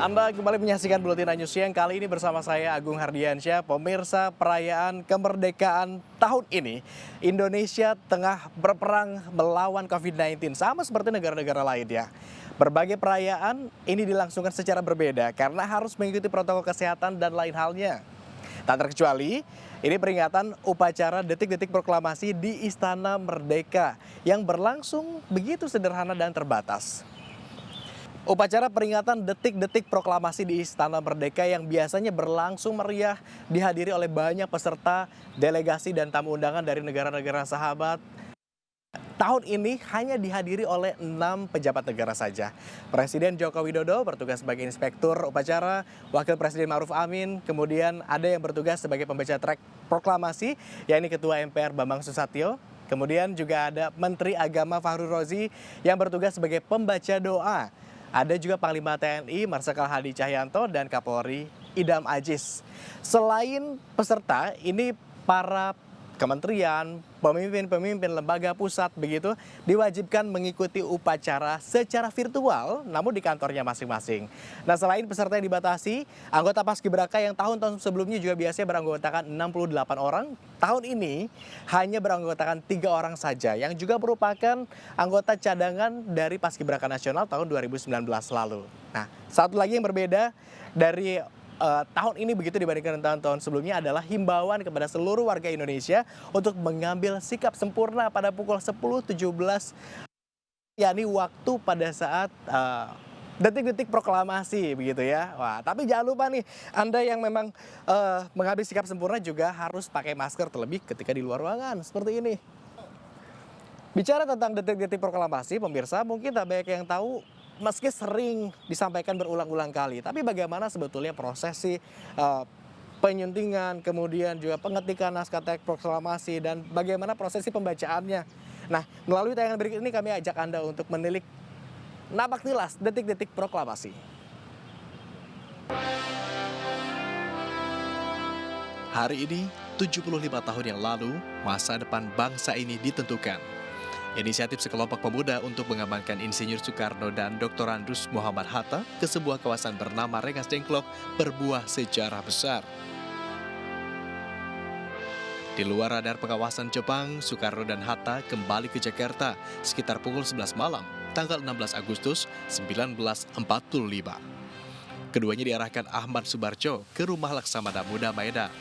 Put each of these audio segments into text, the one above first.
Anda kembali menyaksikan Buletin News Siang kali ini bersama saya Agung Hardiansyah. Pemirsa, perayaan kemerdekaan tahun ini Indonesia tengah berperang melawan COVID-19 sama seperti negara-negara lain ya. Berbagai perayaan ini dilangsungkan secara berbeda karena harus mengikuti protokol kesehatan dan lain halnya. Tak terkecuali, ini peringatan upacara detik-detik proklamasi di Istana Merdeka yang berlangsung begitu sederhana dan terbatas. Upacara peringatan detik-detik proklamasi di Istana Merdeka yang biasanya berlangsung meriah dihadiri oleh banyak peserta, delegasi dan tamu undangan dari negara-negara sahabat. Tahun ini hanya dihadiri oleh 6 pejabat negara saja. Presiden Joko Widodo bertugas sebagai inspektur upacara, Wakil Presiden Ma'ruf Amin, kemudian ada yang bertugas sebagai pembaca teks proklamasi, yakni Ketua MPR Bambang Susatyo. Kemudian juga ada Menteri Agama Fahru Rozi yang bertugas sebagai pembaca doa. Ada juga Panglima TNI Marsikal Hadi Cahyanto dan Kapolri Idam Aziz. Selain peserta, ini para kementerian, pemimpin-pemimpin lembaga pusat begitu diwajibkan mengikuti upacara secara virtual namun di kantornya masing-masing. Nah, selain peserta yang dibatasi, anggota Paskibraka yang tahun-tahun sebelumnya juga biasanya beranggotakan 68 orang, tahun ini hanya beranggotakan 3 orang saja yang juga merupakan anggota cadangan dari Paskibraka Nasional tahun 2019 lalu. Nah, satu lagi yang berbeda dari tahun ini begitu dibandingkan tahun-tahun sebelumnya adalah himbauan kepada seluruh warga Indonesia untuk mengambil sikap sempurna pada pukul 10.17, yakni waktu pada saat detik-detik proklamasi begitu ya. Wah, tapi jangan lupa nih, Anda yang memang mengambil sikap sempurna juga harus pakai masker terlebih ketika di luar ruangan seperti ini. Bicara tentang detik-detik proklamasi, pemirsa mungkin tak banyak yang tahu meski sering disampaikan berulang-ulang kali, tapi bagaimana sebetulnya prosesi penyuntingan, kemudian juga pengetikan naskah teks proklamasi dan bagaimana prosesi pembacaannya. Nah, melalui tayangan berikut ini kami ajak Anda untuk menilik napak tilas detik-detik proklamasi. Hari ini, 75 tahun yang lalu, masa depan bangsa ini ditentukan. Inisiatif sekelompok pemuda untuk mengamankan Insinyur Soekarno dan Dr. Andus Muhammad Hatta ke sebuah kawasan bernama Rengas Dengklok berbuah sejarah besar. Di luar radar pengawasan Jepang, Soekarno dan Hatta kembali ke Jakarta sekitar pukul 11 malam, tanggal 16 Agustus 1945. Keduanya diarahkan Ahmad Subarjo ke rumah Laksamana Muda Medan.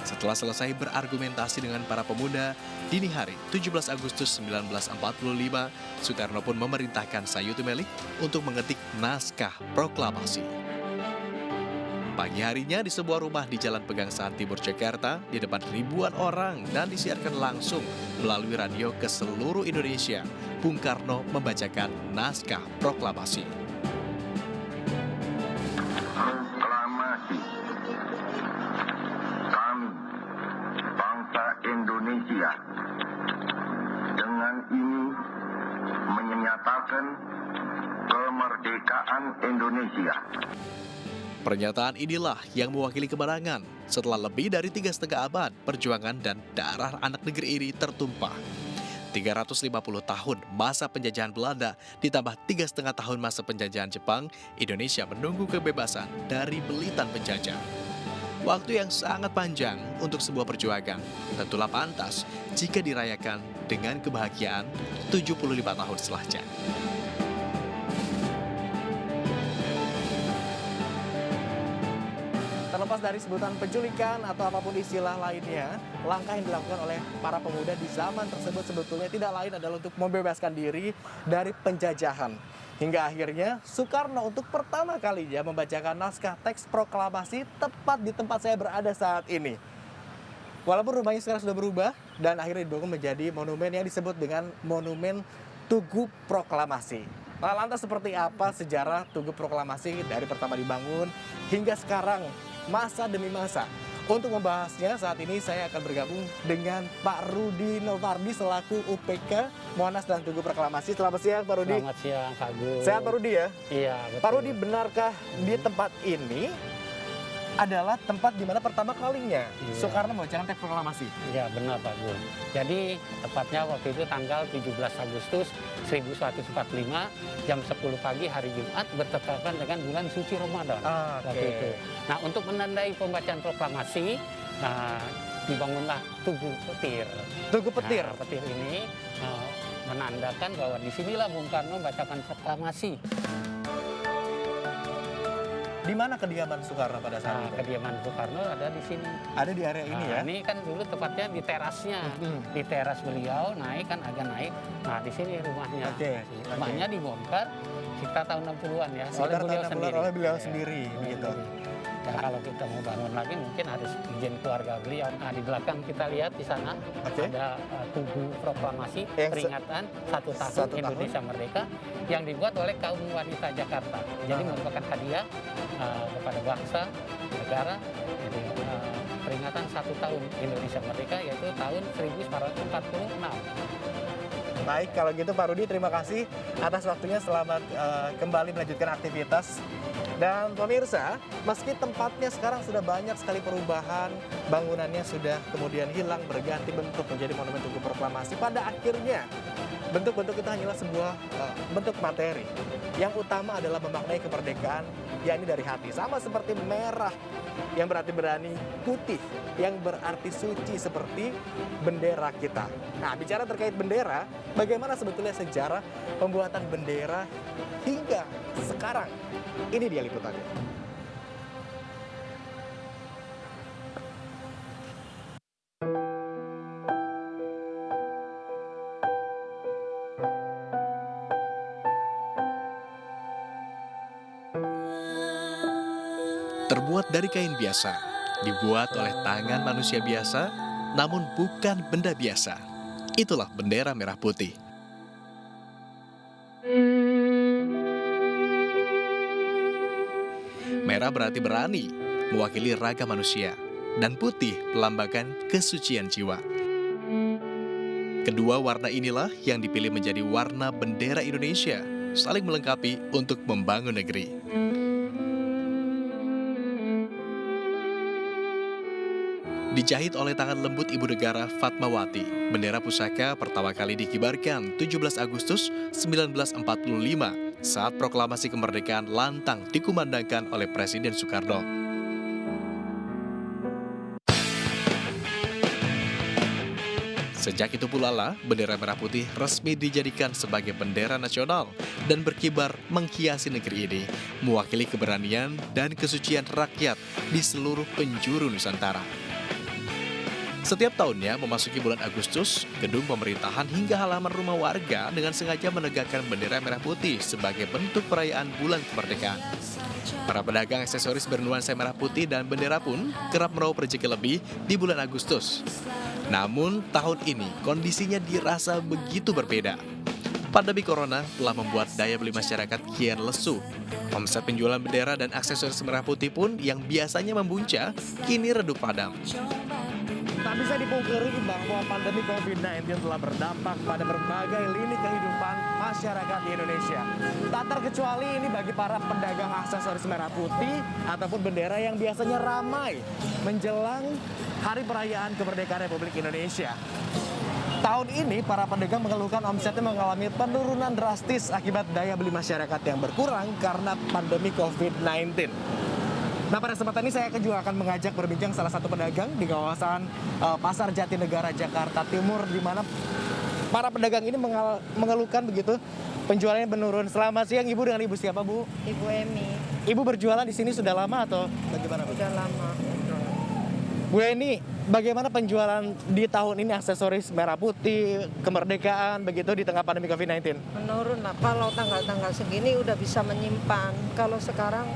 Setelah selesai berargumentasi dengan para pemuda, dini hari 17 Agustus 1945, Soekarno pun memerintahkan Sayuti Melik untuk mengetik naskah proklamasi. Pagi harinya di sebuah rumah di Jalan Pegangsaan Timur Jakarta, di depan ribuan orang dan disiarkan langsung melalui radio ke seluruh Indonesia, Bung Karno membacakan naskah proklamasi. Indonesia dengan ini menyatakan kemerdekaan Indonesia. Pernyataan inilah yang mewakili kemenangan setelah lebih dari 3,5 abad perjuangan dan darah anak negeri ini tertumpah. 350 tahun masa penjajahan Belanda ditambah 3,5 tahun masa penjajahan Jepang, Indonesia menunggu kebebasan dari belitan penjajah. Waktu yang sangat panjang untuk sebuah perjuangan, tentulah pantas jika dirayakan dengan kebahagiaan 75 tahun setelahnya. Terlepas dari sebutan penculikan atau apapun istilah lainnya, langkah yang dilakukan oleh para pemuda di zaman tersebut sebetulnya tidak lain adalah untuk membebaskan diri dari penjajahan. Hingga akhirnya Soekarno untuk pertama kalinya membacakan naskah teks proklamasi tepat di tempat saya berada saat ini. Walaupun rumahnya sekarang sudah berubah dan akhirnya dibangun menjadi monumen yang disebut dengan Monumen Tugu Proklamasi. Nah, lantas seperti apa sejarah Tugu Proklamasi dari pertama dibangun hingga sekarang masa demi masa? Untuk membahasnya saat ini saya akan bergabung dengan Pak Rudi Novardi selaku UPK Monas dan Tugu Proklamasi. Selamat siang Pak Rudi. Selamat siang Kak Gus. Sehat Pak Rudi ya? Iya betul. Pak Rudi, benarkah di tempat ini adalah tempat di mana pertama kalinya Iya. Soekarno membacakan teks proklamasi. Ya benar Pak Gun. Jadi tepatnya waktu itu tanggal 17 Agustus 1145 jam 10 pagi hari Jumat bertepatan dengan bulan suci Ramadan waktu itu. Nah untuk menandai pembacaan proklamasi dibangunlah Tugu Petir. Tugu Petir. Nah, petir ini menandakan bahwa disinilah Bung Karno membacakan proklamasi. Di mana kediaman Soekarno pada saat Nah, itu? kediaman Soekarno ada di sini. Ada di area ini ya. Ini kan dulu tepatnya di terasnya, di teras beliau naik kan agak naik. Nah di sini rumahnya. Oke, Rumahnya dibongkar sekitar tahun 60-an ya. Sekitar tahun 60-an oleh beliau Ya, sendiri, begitu. Ya, kalau kita mau bangun lagi mungkin harus izin keluarga beliau. Nah di belakang kita lihat di sana Oke. ada Tugu Proklamasi Yang peringatan 1 tahun satu tahun. Indonesia Merdeka yang dibuat oleh kaum wanita Jakarta. Jadi merupakan hadiah kepada bangsa, negara. Jadi peringatan 1 tahun Indonesia Merdeka yaitu tahun 1946. Baik, kalau gitu Pak Rudi terima kasih atas waktunya. Selamat kembali melanjutkan aktivitas. Dan pemirsa, meski tempatnya sekarang sudah banyak sekali perubahan, bangunannya sudah kemudian hilang, berganti bentuk menjadi monumen Tugu Proklamasi, pada akhirnya bentuk-bentuk itu hanyalah sebuah bentuk materi. Yang utama adalah memaknai kemerdekaan, yakni dari hati. Sama seperti merah yang berarti berani, putih yang berarti suci seperti bendera kita. Nah, bicara terkait bendera, bagaimana sebetulnya sejarah pembuatan bendera hingga sekarang? Ini dia liputannya. Terbuat dari kain biasa, dibuat oleh tangan manusia biasa, namun bukan benda biasa. Itulah bendera merah putih. Merah berarti berani, mewakili raga manusia, dan putih melambangkan kesucian jiwa. Kedua warna inilah yang dipilih menjadi warna bendera Indonesia, saling melengkapi untuk membangun negeri. Dijahit oleh tangan lembut Ibu Negara Fatmawati, bendera pusaka pertama kali dikibarkan 17 Agustus 1945 saat proklamasi kemerdekaan lantang dikumandangkan oleh Presiden Soekarno. Sejak itu pula lah, bendera merah putih resmi dijadikan sebagai bendera nasional dan berkibar menghiasi negeri ini, mewakili keberanian dan kesucian rakyat di seluruh penjuru Nusantara. Setiap tahunnya memasuki bulan Agustus, gedung pemerintahan hingga halaman rumah warga dengan sengaja menegakkan bendera merah putih sebagai bentuk perayaan bulan kemerdekaan. Para pedagang aksesoris bernuansa merah putih dan bendera pun kerap meraup rezeki lebih di bulan Agustus. Namun tahun ini kondisinya dirasa begitu berbeda. Pandemi Corona telah membuat daya beli masyarakat kian lesu. Omset penjualan bendera dan aksesoris merah putih pun yang biasanya membuncah, kini redup padam. Tak bisa dipungkiri bahwa pandemi COVID-19 telah berdampak pada berbagai lini kehidupan masyarakat di Indonesia. Tak terkecuali ini bagi para pedagang aksesoris merah putih ataupun bendera yang biasanya ramai menjelang Hari Perayaan Kemerdekaan Republik Indonesia. Tahun ini para pedagang mengeluhkan omsetnya mengalami penurunan drastis akibat daya beli masyarakat yang berkurang karena pandemi COVID-19. Nah, pada kesempatan ini saya juga akan mengajak berbincang salah satu pedagang di kawasan Pasar Jatinegara, Jakarta Timur, di mana para pedagang ini mengeluhkan begitu penjualannya menurun. Selamat siang Ibu, dengan Ibu siapa Bu? Ibu Emi, Ibu berjualan di sini sudah lama atau bagaimana Bu? udah lama. Bu Eni, bagaimana penjualan di tahun ini aksesoris merah putih, kemerdekaan begitu di tengah pandemi COVID-19? Menurun lah, kalau tanggal-tanggal segini udah bisa menyimpan. Kalau sekarang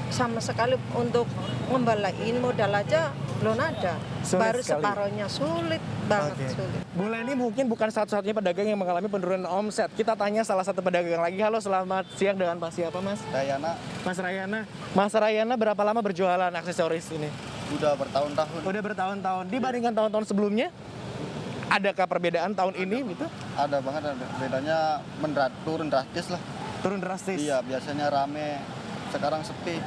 sama sekali untuk ngembalain modal aja belum ada. Sulit Baru sekali. separohnya, sulit banget, Oke. sulit. Bu Leni mungkin bukan satu-satunya pedagang yang mengalami penurunan omset. Kita tanya salah satu pedagang lagi. Halo, selamat siang, dengan Pak siapa Mas? Dayana Mas Rayana. Mas Rayana berapa lama berjualan aksesoris ini? udah bertahun-tahun. Udah bertahun-tahun. Dibandingkan tahun-tahun sebelumnya, adakah perbedaan tahun ini gitu? Ada banget, ada bedanya turun drastis lah. Turun drastis. Iya, biasanya rame, sekarang sepi.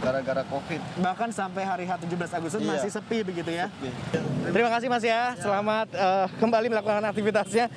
gara-gara COVID. Bahkan sampai hari H 17 Agustus Iya. masih sepi begitu ya. Sepi. Terima kasih Mas ya. Selamat kembali melakukan aktivitasnya.